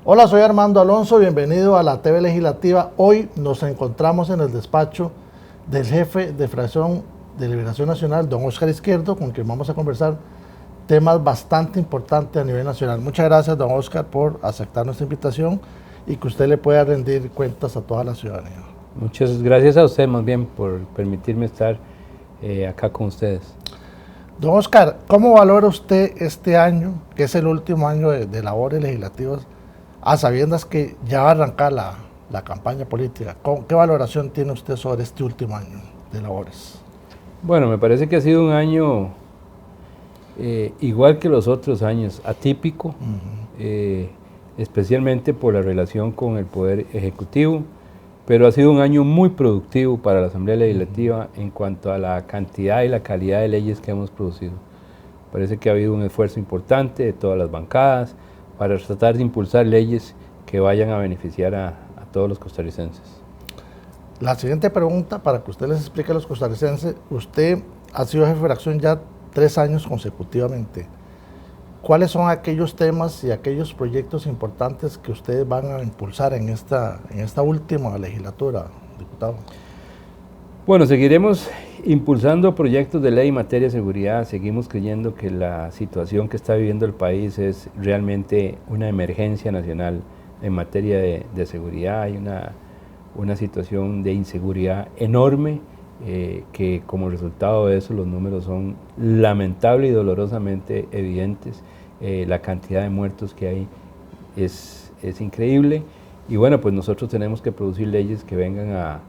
Hola, soy Armando Alonso, bienvenido a la TV Legislativa. Hoy nos encontramos en el despacho del jefe de fracción de Liberación Nacional, don Óscar Izquierdo, con quien vamos a conversar temas bastante importantes a nivel nacional. Muchas gracias, don Óscar, por aceptar nuestra invitación y que usted le pueda rendir cuentas a toda la ciudadanía. Muchas gracias a usted más bien por permitirme estar acá con ustedes. Don Óscar, ¿cómo valora usted este año, que es el último año de labores legislativas, a sabiendas que ya va a arrancar la campaña política? ¿Qué valoración tiene usted sobre este último año de labores? Bueno, me parece que ha sido un año igual que los otros años, atípico, especialmente por la relación con el Poder Ejecutivo, pero ha sido un año muy productivo para la Asamblea Legislativa en cuanto a la cantidad y la calidad de leyes que hemos producido. Parece que ha habido un esfuerzo importante de todas las bancadas para tratar de impulsar leyes que vayan a beneficiar a todos los costarricenses. La siguiente pregunta, para que usted les explique a los costarricenses, usted ha sido jefe de fracción ya 3 años consecutivamente. ¿Cuáles son aquellos temas y aquellos proyectos importantes que ustedes van a impulsar en esta última legislatura, diputado? Bueno, seguiremos impulsando proyectos de ley en materia de seguridad. Seguimos creyendo que la situación que está viviendo el país es realmente una emergencia nacional en materia de seguridad. Hay una situación de inseguridad enorme que como resultado de eso los números son lamentable y dolorosamente evidentes. La cantidad de muertos que hay es increíble y bueno, pues nosotros tenemos que producir leyes que vengan a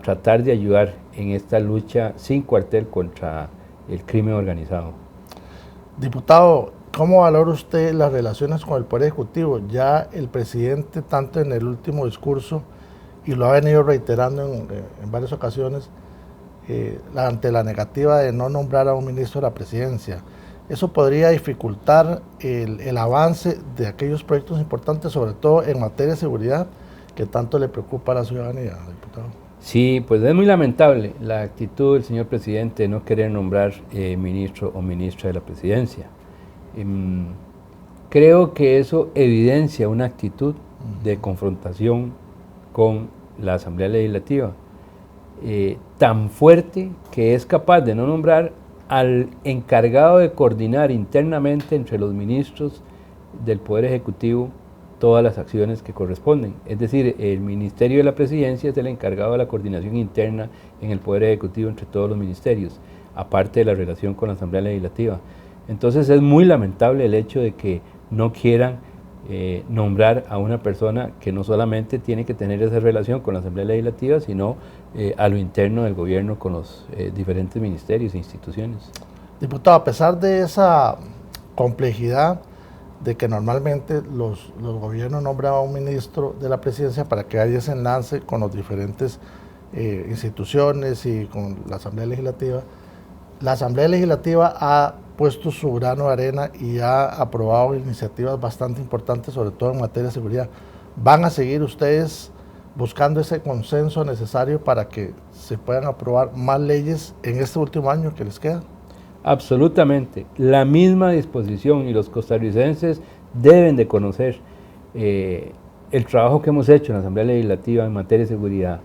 tratar de ayudar en esta lucha sin cuartel contra el crimen organizado. Diputado, ¿cómo valora usted las relaciones con el Poder Ejecutivo? Ya el presidente, tanto en el último discurso, y lo ha venido reiterando en varias ocasiones, ante la negativa de no nombrar a un ministro de la presidencia. Eso podría dificultar el avance de aquellos proyectos importantes, sobre todo en materia de seguridad, que tanto le preocupa a la ciudadanía, diputado. Sí, pues es muy lamentable la actitud del señor presidente de no querer nombrar ministro o ministra de la presidencia. Creo que eso evidencia una actitud de confrontación con la Asamblea Legislativa, tan fuerte que es capaz de no nombrar al encargado de coordinar internamente entre los ministros del Poder Ejecutivo todas las acciones que corresponden. Es decir, el Ministerio de la Presidencia es el encargado de la coordinación interna en el Poder Ejecutivo entre todos los ministerios, aparte de la relación con la Asamblea Legislativa. Entonces es muy lamentable el hecho de que no quieran nombrar a una persona que no solamente tiene que tener esa relación con la Asamblea Legislativa, sino a lo interno del gobierno con los diferentes ministerios e instituciones. Diputado, a pesar de esa complejidad de que normalmente los gobiernos nombran a un ministro de la presidencia para que haya ese enlace con las diferentes instituciones y con la Asamblea Legislativa ha puesto su grano de arena y ha aprobado iniciativas bastante importantes, sobre todo en materia de seguridad. ¿Van a seguir ustedes buscando ese consenso necesario para que se puedan aprobar más leyes en este último año que les queda? Absolutamente, la misma disposición, y los costarricenses deben de conocer el trabajo que hemos hecho en la Asamblea Legislativa en materia de seguridad.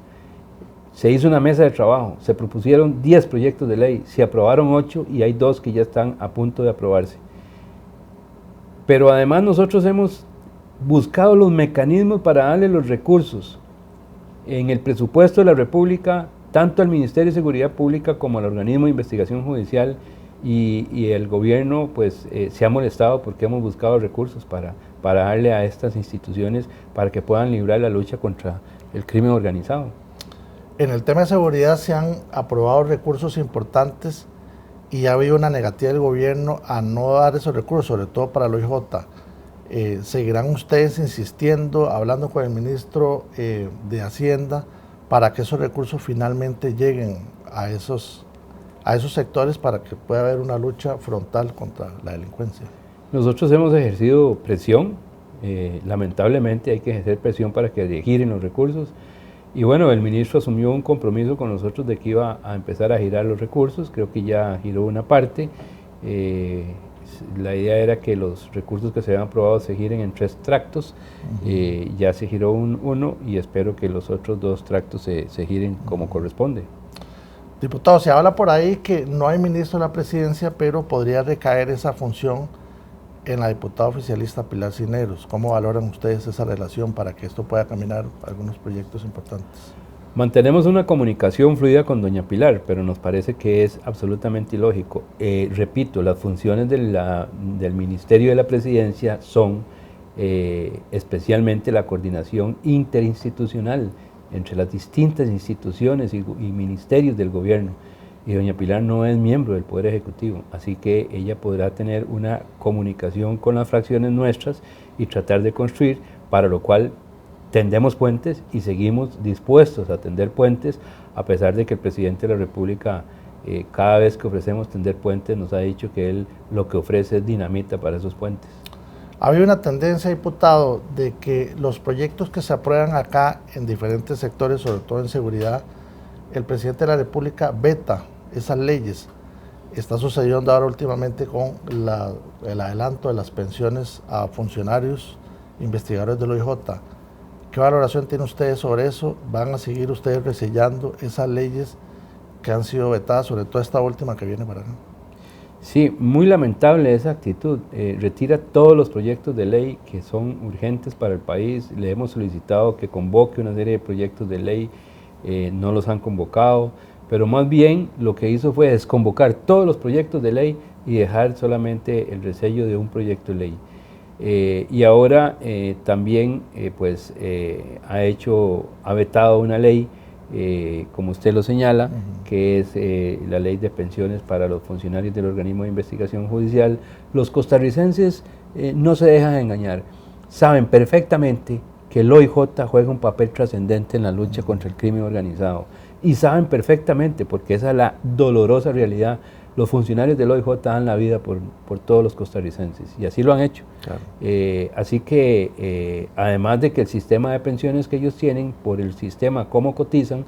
Se hizo una mesa de trabajo, se propusieron 10 proyectos de ley, se aprobaron 8 y hay 2 que ya están a punto de aprobarse. Pero además nosotros hemos buscado los mecanismos para darle los recursos en el presupuesto de la República, tanto al Ministerio de Seguridad Pública como al organismo de investigación judicial, y el gobierno pues se ha molestado porque hemos buscado recursos para darle a estas instituciones para que puedan librar la lucha contra el crimen organizado. En el tema de seguridad se han aprobado recursos importantes y ha habido una negativa del gobierno a no dar esos recursos, sobre todo para el OIJ. ¿Seguirán ustedes insistiendo, hablando con el ministro de Hacienda, para que esos recursos finalmente lleguen a esos sectores para que pueda haber una lucha frontal contra la delincuencia? Nosotros hemos ejercido presión, lamentablemente hay que ejercer presión para que giren los recursos. Y bueno, el ministro asumió un compromiso con nosotros de que iba a empezar a girar los recursos, creo que ya giró una parte, la idea era que los recursos que se habían aprobado se giren en 3 tractos, ya se giró uno y espero que los otros 2 tractos se giren como corresponde. Diputado, se habla por ahí que no hay ministro de la presidencia, pero podría recaer esa función en la diputada oficialista Pilar Cisneros. ¿Cómo valoran ustedes esa relación para que esto pueda caminar algunos proyectos importantes? Mantenemos una comunicación fluida con doña Pilar, pero nos parece que es absolutamente ilógico. Repito, las funciones del Ministerio de la Presidencia son especialmente la coordinación interinstitucional entre las distintas instituciones y ministerios del gobierno. Y doña Pilar no es miembro del Poder Ejecutivo, así que ella podrá tener una comunicación con las fracciones nuestras y tratar de construir, para lo cual tendemos puentes y seguimos dispuestos a tender puentes, a pesar de que el presidente de la República, cada vez que ofrecemos tender puentes, nos ha dicho que él lo que ofrece es dinamita para esos puentes. Había una tendencia, diputado, de que los proyectos que se aprueban acá en diferentes sectores, sobre todo en seguridad, el presidente de la República veta esas leyes. Está sucediendo ahora últimamente con el adelanto de las pensiones a funcionarios investigadores del OIJ. ¿Qué valoración tiene ustedes sobre eso? ¿Van a seguir ustedes resellando esas leyes que han sido vetadas, sobre todo esta última que viene para acá? Sí, muy lamentable esa actitud. Retira todos los proyectos de ley que son urgentes para el país. Le hemos solicitado que convoque una serie de proyectos de ley, no los han convocado, pero más bien lo que hizo fue desconvocar todos los proyectos de ley y dejar solamente el resello de un proyecto de ley. Y ahora también ha vetado una ley, como usted lo señala, que es la ley de pensiones para los funcionarios del organismo de investigación judicial. Los costarricenses no se dejan engañar, saben perfectamente que el OIJ juega un papel trascendente en la lucha contra el crimen organizado, y saben perfectamente, porque esa es la dolorosa realidad, los funcionarios del OIJ dan la vida por todos los costarricenses, y así lo han hecho. Claro. Así que, además de que el sistema de pensiones que ellos tienen, por el sistema como cotizan,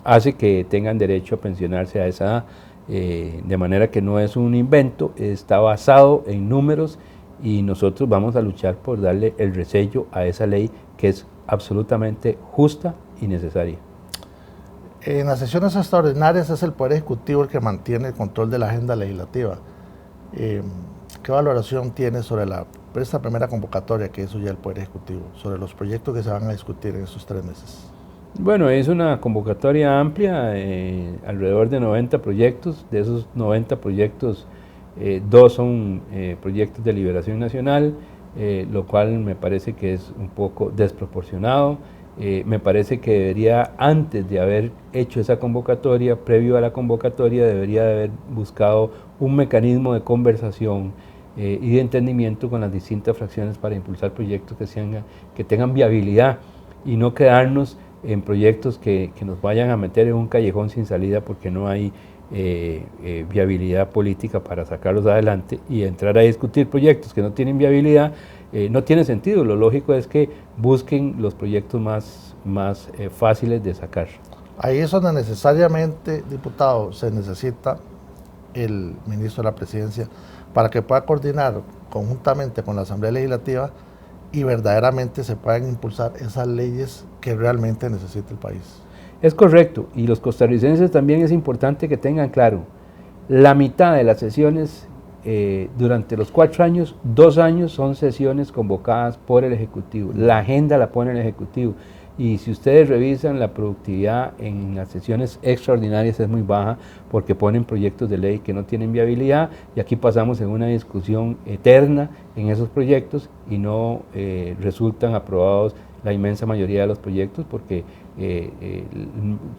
hace que tengan derecho a pensionarse a esa edad, de manera que no es un invento, está basado en números, y nosotros vamos a luchar por darle el resello a esa ley que es absolutamente justa y necesaria. En las sesiones extraordinarias es el Poder Ejecutivo el que mantiene el control de la agenda legislativa. ¿Qué valoración tiene sobre esta primera convocatoria que hizo ya el Poder Ejecutivo, sobre los proyectos que se van a discutir en estos 3 meses? Bueno, es una convocatoria amplia, alrededor de 90 proyectos. De esos 90 proyectos, 2 son proyectos de liberación nacional, lo cual me parece que es un poco desproporcionado. Me parece que debería, antes de haber hecho esa convocatoria, previo a la convocatoria, debería de haber buscado un mecanismo de conversación y de entendimiento con las distintas fracciones para impulsar proyectos que tengan viabilidad, y no quedarnos en proyectos que nos vayan a meter en un callejón sin salida porque no hay viabilidad política para sacarlos adelante, y entrar a discutir proyectos que no tienen viabilidad. No tiene sentido. Lo lógico es que busquen los proyectos más fáciles de sacar. Ahí es donde necesariamente, diputado, se necesita el ministro de la Presidencia para que pueda coordinar conjuntamente con la Asamblea Legislativa y verdaderamente se puedan impulsar esas leyes que realmente necesita el país. Es correcto, y los costarricenses también es importante que tengan claro, la mitad de las sesiones durante los 4 años, 2 años son sesiones convocadas por el Ejecutivo. La agenda la pone el Ejecutivo, y si ustedes revisan, la productividad en las sesiones extraordinarias es muy baja porque ponen proyectos de ley que no tienen viabilidad, y aquí pasamos en una discusión eterna en esos proyectos y no resultan aprobados la inmensa mayoría de los proyectos porque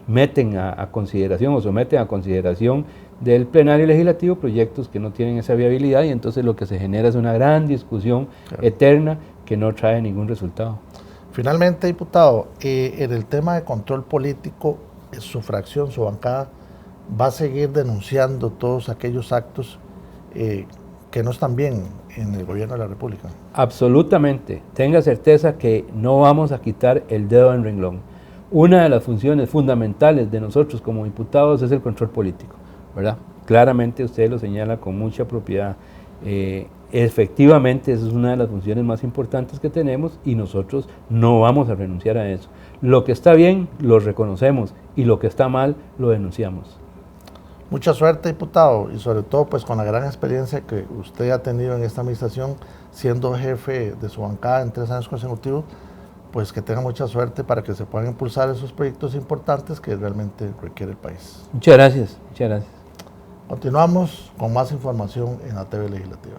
meten a consideración o someten a consideración del plenario legislativo proyectos que no tienen esa viabilidad, y entonces lo que se genera es una gran discusión eterna que no trae ningún resultado. Finalmente, diputado, en el tema de control político, su fracción, su bancada, va a seguir denunciando todos aquellos actos que no están bien en el gobierno de la República. Absolutamente, tenga certeza que no vamos a quitar el dedo del renglón. Una de las funciones fundamentales de nosotros como diputados es el control político, ¿verdad? Claramente usted lo señala con mucha propiedad. Efectivamente, esa es una de las funciones más importantes que tenemos y nosotros no vamos a renunciar a eso. Lo que está bien, lo reconocemos y lo que está mal, lo denunciamos. Mucha suerte, diputado, y sobre todo pues con la gran experiencia que usted ha tenido en esta administración, siendo jefe de su bancada en 3 años consecutivos, pues que tenga mucha suerte para que se puedan impulsar esos proyectos importantes que realmente requiere el país. Muchas gracias, muchas gracias. Continuamos con más información en la TV Legislativa.